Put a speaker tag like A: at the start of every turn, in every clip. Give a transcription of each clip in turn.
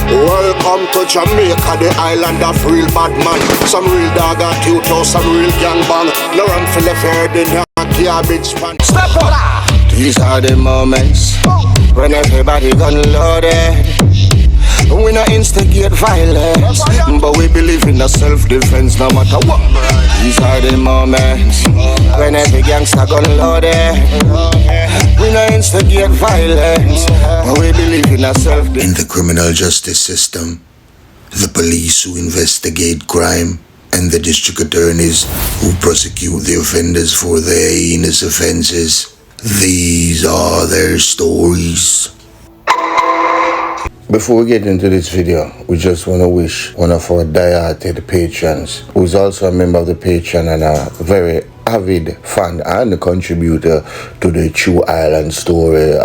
A: Welcome to Jamaica, the island of real bad man. Some real dog at you, some real gang bang. No run for the fair, then garbage pan. Step up! These are the moments when everybody gun loaded. We not instigate violence, but we believe in the self-defense no matter what. These are the moments when every gangster gun loaded. We not instigate violence, but we believe in the self-defense.
B: In the criminal justice system, the police who investigate crime and the district attorneys who prosecute the offenders for their heinous offenses. These are their stories. Before we get into this video, we just want to wish one of our die-hearted patrons, who is also a member of the Patreon and a very avid fan and a contributor to the True Island Story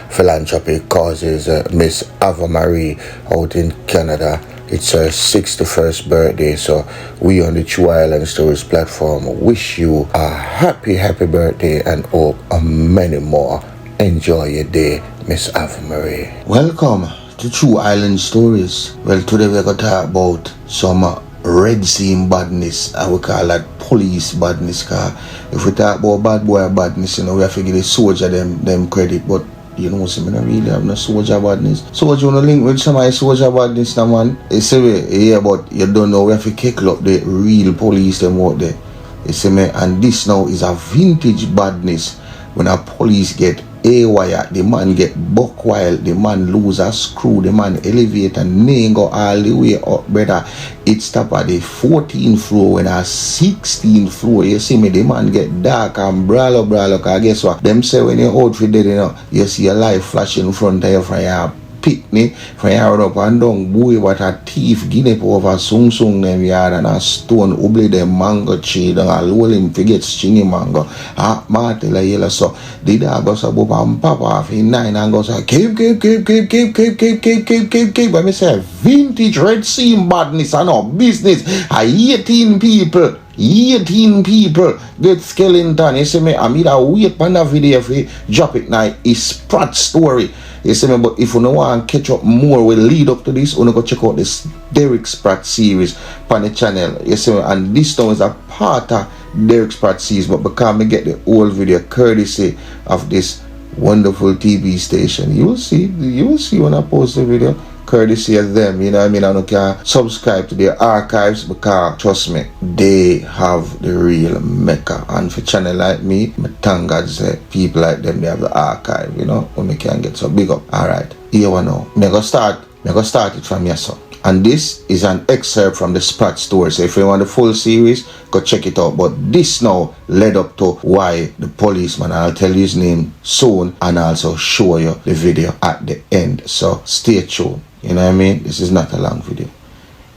B: philanthropic causes, Miss Ava Marie out in Canada. It's her 61st birthday, so we on the True Island Stories platform wish you a happy birthday and hope many more. Enjoy your day, Miss Ava Marie. Welcome to True Island Stories. Well, today we're going to talk about some red scene badness, and we call that police badness, cause if we talk about bad boy badness, you know, we have to give the soldier them credit, but you know, see, I don't really have no soldier badness. Soldier, you know, link with somebody soldier badness, now, man. You see me, yeah, but you don't know, we have to Kekkle up the real police them out there. You see me, and this now is a vintage badness. When a police get A-wire, the man get buck wild, the man lose a screw, the man elevate and name go all the way up, brother. It stop at the 14th floor when a 16th floor. You see me, the man get dark and brawler, cause guess what? Them say when you outfit dead, you know, you see a light flash in front of you from your picnic, from your up and down, boy, what a thief, guinea over sung them yard and a stone, ubli them mango tree, and a roll him to get stringy mango. Ah, Martella yellow, so the dog goes up and pop off in 9 and goes, keep. But me say, vintage red seam badness, I know, business, 18 people get skeleton. You see me, I mean, I wait for the video if we drop it now. It's Sprat story. You see me, but if you don't want to catch up more, we lead up to this, you go check out this Derek Sprat series on the channel. You see me, and this now is a part of Derek Sprat series, but because me get the whole video courtesy of this wonderful TV station. You will see when I post the video. Courtesy of them, you know what I mean? I don't can subscribe to their archives because trust me, they have the real mecca. And for channel like me, I thank God say people like them, they have the archive, you know, when we can get so big up. Alright, here we know. I'm gonna start it from here, so. And this is an excerpt from the Sprat story. So if you want the full series, go check it out. But this now led up to why the policeman, I'll tell you his name soon and also show you the video at the end. So stay tuned. You know what I mean? This is not a long video.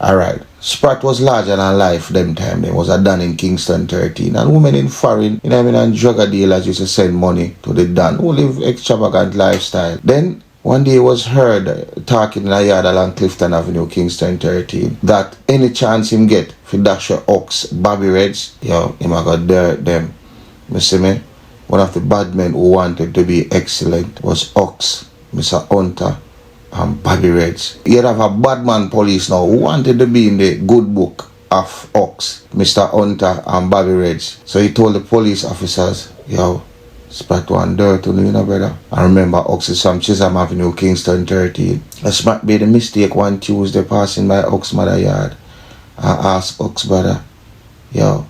B: Alright. Sprat was larger than life them time. There was a Dan in Kingston 13. And women in foreign, you know what I mean, and drug dealers used to send money to the Dan who live extravagant lifestyle. Then one day was heard talking in a yard along Clifton Avenue, Kingston 13, that any chance him get for dash your ox, Bobby Reds, yo, him a got dirt them. You see me? One of the bad men who wanted to be excellent was Ox, Mr. Hunter, and Bobby Reds. You have a bad man police now who wanted to be in the good book of Ox, Mr. Hunter and Bobby Reds. So he told the police officers, yo, Sprat one dirt to you know, brother. I remember Ox is from Chisholm Avenue, Kingston 13. A Sprat made a mistake one Tuesday passing by Ox mother yard. I asked Ox brother, yo,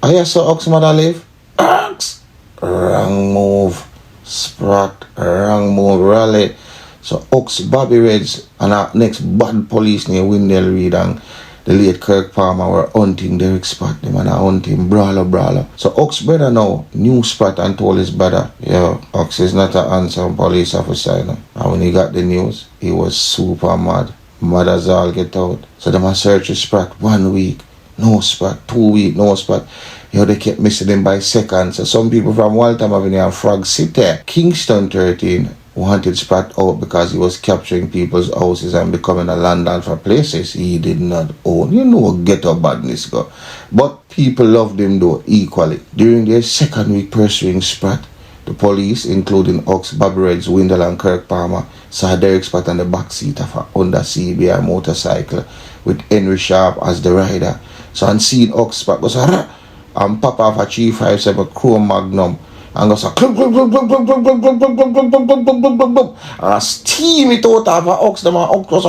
B: are you so Ox mother live? Ox! Wrong move. Sprat, wrong move, rally. So Ox, Bobby Reds, and our next bad police near Windell Reed and the late Kirk Palmer were hunting Derek Sprat. Them and hunting Braawlin. So Ox brother now knew Sprat and told his brother, yo, Ox is not an handsome police officer, you know. And when he got the news, he was super mad. Mad as all get out. So them a search Sprat 1 week. No Sprat. 2 weeks, no Sprat. Yo, they kept missing him by seconds. So some people from Waltham Avenue and Frog City, Kingston 13, wanted Sprat out because he was capturing people's houses and becoming a landlord for places he did not own. You know, ghetto badness go. But people loved him though equally. During their second week pursuing Sprat, the police, including Ox, Bobby Reds, Windell and Kirk Palmer, saw Derek Sprat on the back seat of a Honda CBR motorcycle with Henry Sharp as the rider. So on seeing Ox Sprat goes and pop off a 357 Chrome Magnum and goes and steam it out of a Ox. The man Ox goes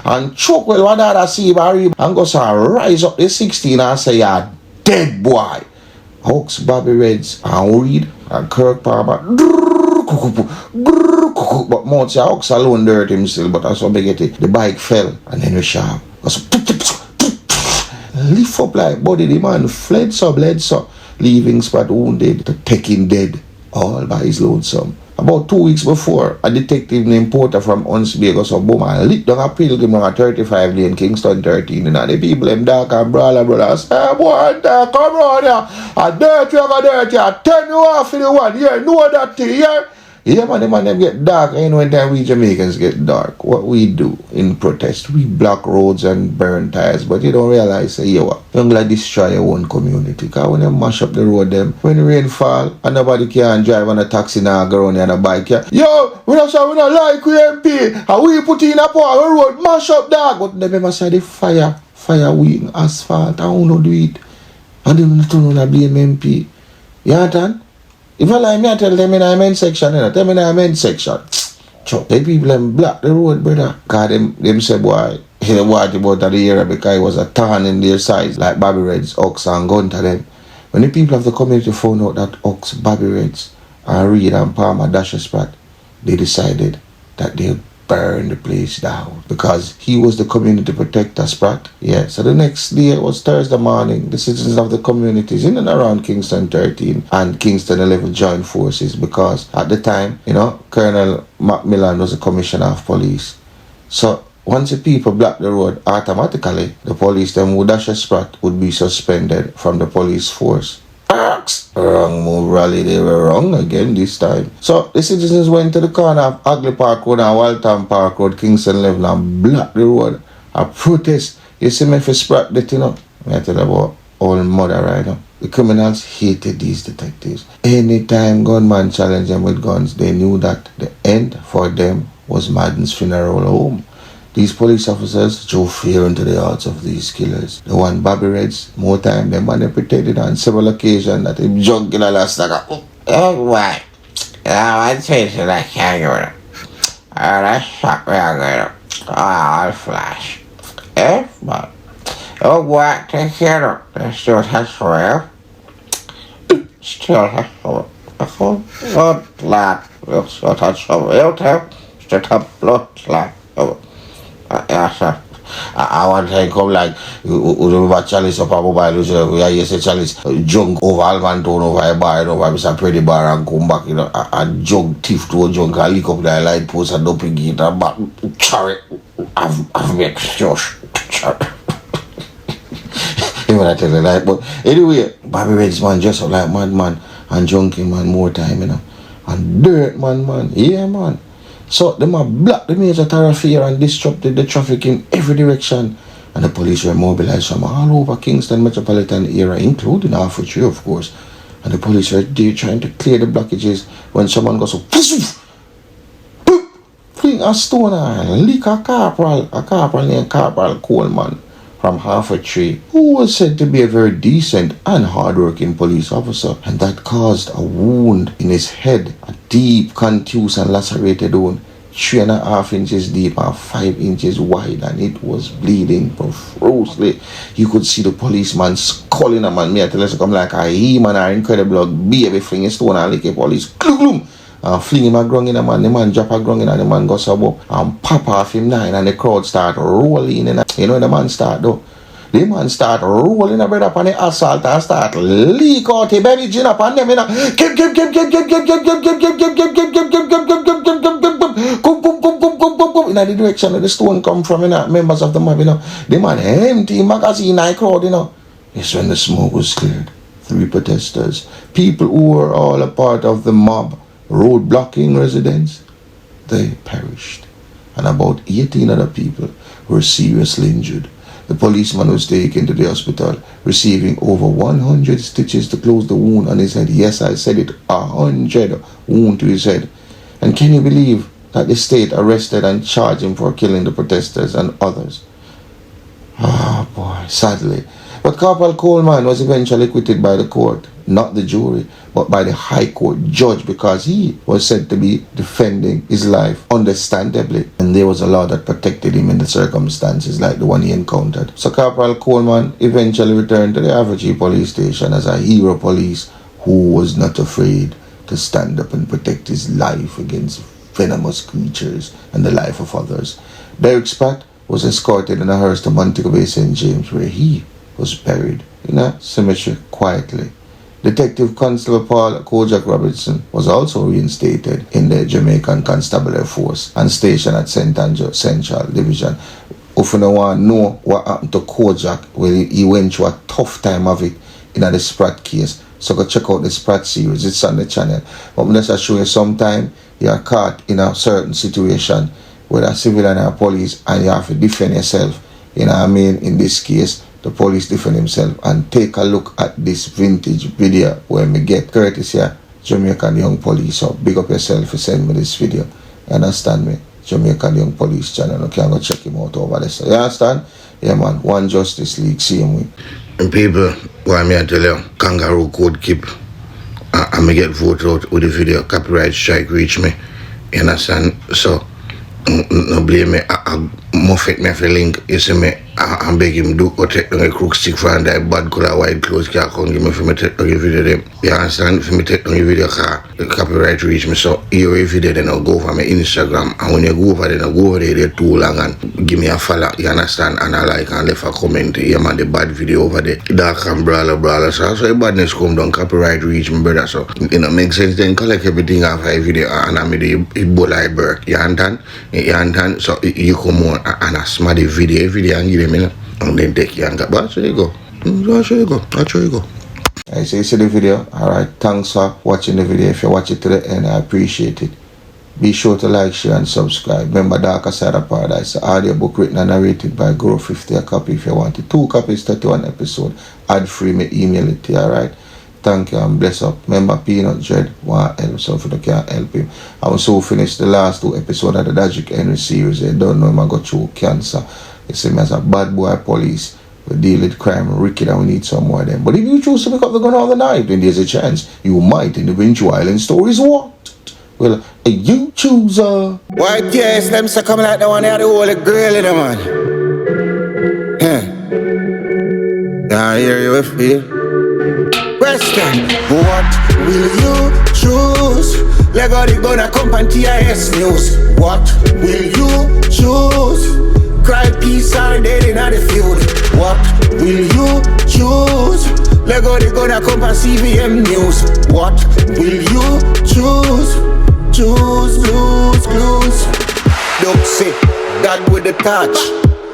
B: and choke well what other CBR and goes and rise up the 16 and say, "You're dead, boy." Ox, Bobby Reds and Reed and Kirk Palmer, but Mount Ox alone dirt him still, but that's how they get it. The bike fell and then the sharp lift up like body. The man fled so, bled so, leaving Sprat wounded to take him dead all by his lonesome. About 2 weeks before, a detective named Porter from Huntsville goes so boom and lit down a pilgrim on a 35 lane Kingston 13. And the people them dark and Braawlin brothers say, "Hey boy, come round here, a dirty, I turn you off in the one, yeah, know that thing, yeah." Yeah, man, the man them get dark. You know, when time we Jamaicans get dark, what we do in protest, we block roads and burn tires, but you don't realize, say, you don't like destroy your own community. Because when you mash up the road, them, when the rain fall, and nobody can drive on a taxi now, go around on a bike, yeah. Yo, we don't like MP, and we put in a part of the road, mash up that. But they never say the fire we in asphalt, and who not do it. And they don't blame MP. You understand? If I like me, I tell them in the men's section, you know, tell me in the men's section. Chuck, the people them block the road, brother. Because them say, boy, he worried about the area because it was a thorn in their sides, like Bobby Reds, Ox and gun to them. When the people of the community found out that Ox, Bobby Reds, and Reed and Palmer Dasher Sprat, they decided that they burn the place down because he was the community protector, Sprat. Yeah, so the next day, it was Thursday morning, the citizens of the communities in and around Kingston 13 and Kingston 11 joined forces because at the time, you know, Colonel Macmillan was the commissioner of police. So once the people blocked the road, automatically the police them who dash a Sprat would be suspended from the police force. Wrong move, rally, they were wrong again this time. So the citizens went to the corner of Ugly Park Road and Walton Park Road, Kingston 11 and blocked the road. A protest. You see me for Sprat that, you know, I tell you about old mother right now. The criminals hated these detectives. Anytime gunman challenged them with guns, they knew that the end for them was Madden's funeral home. These police officers drove fear into the hearts of these killers. The one Bobby Reds, more time them man they protected on several occasions that him junk in a last like oh boy. I say to that kangaroo. That shot me again. I'll flash. Man. Oh boy, take care of it. Still has for you. Still has for you. Blood clot. Still has for you. Still has blood clot. I want to come like over Chalice up a mobile, you say Chalice junk over Almanton over a bar, over Mr. Pretty Bar and come back, you know, a junk thief to a junk, and lick up the light post and doping it and back, sorry, I've made shush. Even I tell you like, but anyway, Bobby Reds man dress up like madman and junkie man more time, you know, and dirt man, yeah man. So them have blocked the major thoroughfare and disrupted the traffic in every direction. And the police were mobilized from all over Kingston metropolitan area, including Half-Tree, of course. And the police were there trying to clear the blockages when someone goes so fling a stone and lick a corporal named Corporal Coleman from Half-Tree, who was said to be a very decent and hard-working police officer, and that caused a wound in his head, a deep, contused and lacerated wound, 3.5 inches deep and 5 inches wide, and it was bleeding profusely. You could see the policeman sculling him, and me I tell you come like a he-man or incredible baby fling a stone and lick a police, gloom, and fling him a grung in a man, the man drop a grung in and the man goes up and pop off him nine and the crowd start rolling in. You know the man start though? The man start rolling a bread up on the assault and start leak out the baby gin up on them, you know. In the direction of the stone come from, you know, members of the mob, you know. The man empty magazine in the crowd, you know. It's when the smoke was cleared. 3 protesters, people who were all a part of the mob, road blocking residents, they perished. And about 18 other people were seriously injured. The policeman was taken to the hospital, receiving over 100 stitches to close the wound on his head. Yes, I said it, 100 wound to his head. And can you believe that the state arrested and charged him for killing the protesters and others. Ah, boy, sadly. But Corporal Coleman was eventually acquitted by the court, not the jury, but by the High Court judge, because he was said to be defending his life understandably, and there was a law that protected him in the circumstances like the one he encountered. So Corporal Coleman eventually returned to the Average police station as a hero police who was not afraid to stand up and protect his life against venomous creatures and the life of others. Derek Sprat was escorted in a hearse to Montego Bay St. James, where he was buried in a cemetery quietly. Detective Constable Paul Kojak Robinson was also reinstated in the Jamaican Constabulary Force and stationed at St. Andrew Central Division. If you don't want to know what happened to Kojak, well, he went through a tough time of it in the Sprat case. So go check out the Sprat series, it's on the channel. But I'm just show you sometime you are caught in a certain situation with a civilian or police and you have to defend yourself. You know what I mean? In this case, the police defend himself. And take a look at this vintage video where me get courtesy of Jamaican Young Police. So big up yourself for send me this video. You understand me? Jamaican Young Police channel. You can go check him out over there. So you understand? Yeah man, One Justice League, same way.
C: And people, what I tell you, kangaroo code keep. And me get voted out with the video, copyright strike reach me. You understand? So, no blame me. I muffet me for link. You see me, I beg him do or take a crook stick for and that bad color white clothes can't come give me for me take the video them. You understand? For me take the video car, the copyright reach me. So here if video then I'll go for my Instagram, and when you go over there, go over there, they're too long and give me a follow, you understand? And I like and left a comment, yeah man, the bad video over there. Dark and brawler. So the badness come down, copyright reach me brother. So you know make sense then collect everything off a video and I made it bowl like bird. You understand? So you come on and I smash the video and give them in and then take you and go. But there you go. That's where you go.
B: I say you see the video. Alright, thanks for watching the video. If you watch it to the end, I appreciate it. Be sure to like, share and subscribe. Remember Darker Side of Paradise, the audiobook written and narrated by Grow 50 a copy if you want it. 2 copies, 31 episode. Ad free, me email it to you, alright? Thank you and bless up. Remember Peanut Dread want help, so if you can't help him. I will so finish the last 2 episodes of the Dajic Henry series. I don't know him I got through cancer. You see me as a bad boy police. We deal with crime wicked and we need some more of them. But if you choose to pick up the gun all the night, then there's a chance you might in the Vinci Island stories what? Well, you choose
C: Why yes, them say come like the one that the whole girl in the man. Yeah, hear you if you question. What will you choose? Lego the gonna come and TIS news. What will you choose? Cry peace or dead in the field. What will you choose? Lego the gonna come and CVM news. What will you choose? Choose, blues. Don't say that with the touch.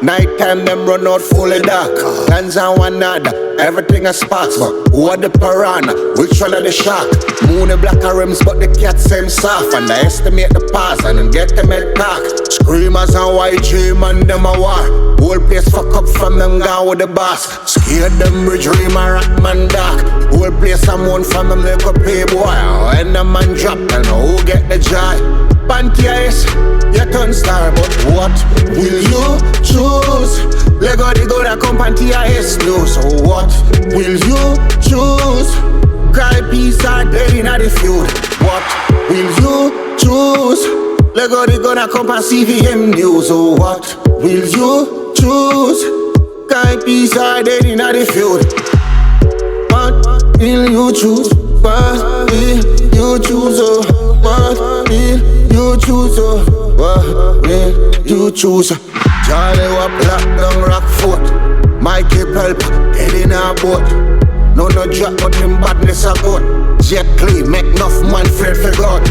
C: Nighttime them run out full of dark. Hands on one another, everything a sparks. But who are the piranha? Which one are the shark? Moon the black rims, but the cat same soft. And I estimate the pass and get them at talk. Screamers and white dream and them a war. Whole place fuck up from them gone with the boss. Scared them bridge dream a rock man dark. Whole place I'm one from them like a playboy. When the man drop, and who get the joy? Panties, you turn star, but what will you choose? Lego the go that come Panties news. So what will you choose? Cry peace or dead in the feud. What will you choose? Lego the go that come and CVM news. So what will you choose? Cry peace or dead in the feud. What will you choose? What will you choose? What will you choose? What will you choose? Charlie was black down Rockford. Mikey Pelp, head in a boat. No drop, but him badness a good. Jet clean, make enough man afraid for God.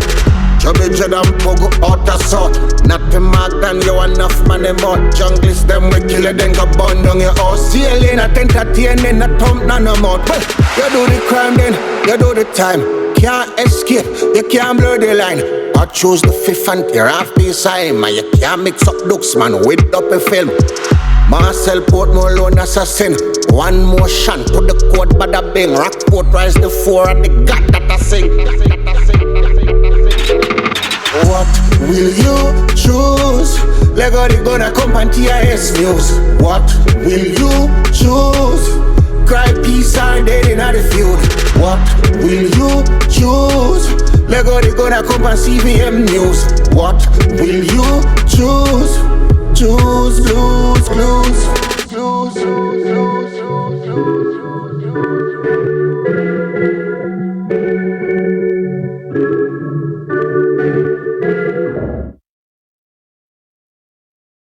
C: Chubby Jed and Pogo out of sort. Not the mark than you enough man them out. Junglist them we kill it, then go burn down your house. Ceiling at entertaining, a thump none of mouth. Well, you do the crime then, you do the time. Can't escape, you can't blur the line. I choose the fifth and tear off the sign. Man, you can't mix up looks man with up a film. Marcel Portmore lone assassin. One motion, put the code bada bing. Rockport rise the 4 and the god that I sing. What will you choose? Lego the gonna come on TIS news. What will you choose? Cry peace and dead in the field. What will you choose? Lego the gonna come on CVM news. What will you choose? Choose blue.